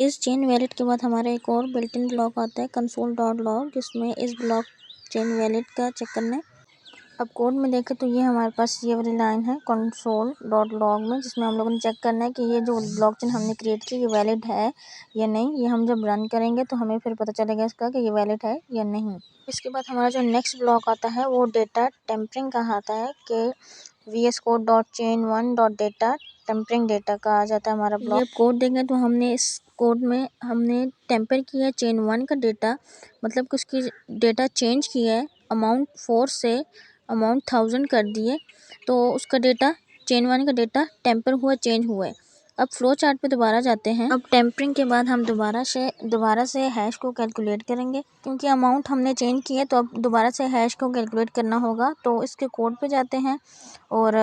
इस chain valid के बाद हमारा एक और बिल्ट इन ब्लॉक आता है कंसोल डॉट लॉग, जिसमें इस ब्लॉक चेन वैलिड का चेक करना है। अब कोड में देखें तो ये हमारे पास ये वाली लाइन है कंसोल डॉट लॉग में, जिसमें हम लोगों ने चेक करना है कि ये जो ब्लॉक चेन हमने क्रिएट की ये वैलिड है या नहीं। ये हम जब रन करेंगे तो हमें फिर पता चलेगा इसका कि ये वैलिड है या नहीं। इसके बाद हमारा जो नेक्स्ट ब्लॉक आता है वो डेटा टेम्परिंग का आता है कि VS Code dot chain 1 dot data tampering data का आ जाता है हमारा ब्लॉक। ये कोड देंगे तो हमने इस कोड में हमने टेम्पर किया है चेन 1 का डेटा, मतलब कि उसकी डेटा चेंज किया है, अमाउंट 4 से अमाउंट 1000 कर दिए, तो उसका डेटा चेन 1 का डेटा टेम्पर हुआ, चेंज हुआ है। अब फ्लो चार्ट पे दोबारा जाते हैं। अब टेम्परिंग के बाद हम दोबारा से हैश को कैलकुलेट करेंगे, क्योंकि अमाउंट हमने चेंज किया तो अब दोबारा से हैश को कैलकुलेट करना होगा। तो इसके कोड पे जाते हैं और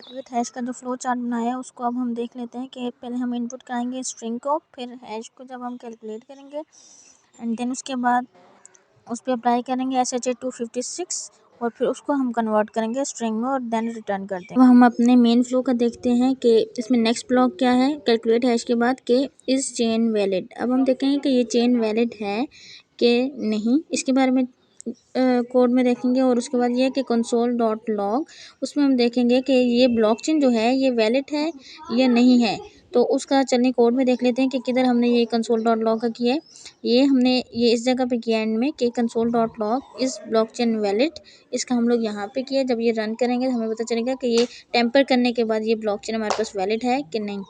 विथ हैश का जो फ्लो चार्ट बनाया है उसको अब हम देख लेते हैं कि पहले हम इनपुट कराएंगे स्ट्रिंग को, फिर हैश को जब हम कैलकुलेट करेंगे एंड देन उसके बाद उस पर अप्लाई करेंगे SHA 256 और फिर उसको हम कन्वर्ट करेंगे स्ट्रिंग में और देन रिटर्न कर देंगे। अब हम अपने मेन फ्लो का देखते हैं कि इसमें नेक्स्ट ब्लॉक क्या है कैलकुलेट हैश के बाद कि इस चेन वैलिड। अब हम देखेंगे कि ये चेन वैलिड है कि नहीं, इसके बारे में कोड में देखेंगे। और उसके बाद ये है कि कंसोल डॉट लॉग, उसमें हम देखेंगे कि ये ब्लॉकचेन जो है ये वैलिड है या नहीं है। तो उसका चलने कोड में देख लेते हैं कि किधर हमने ये कंसोल डॉट लॉग का किया है। ये हमने ये इस जगह पे किया एंड में कि कंसोल डॉट लॉग इस ब्लॉकचेन वैलिड, इसका हम लोग यहाँ पे किया। जब ये रन करेंगे तो हमें पता चलेगा कि ये टेम्पर करने के बाद ये ब्लॉकचेन हमारे पास वैलिड है कि नहीं।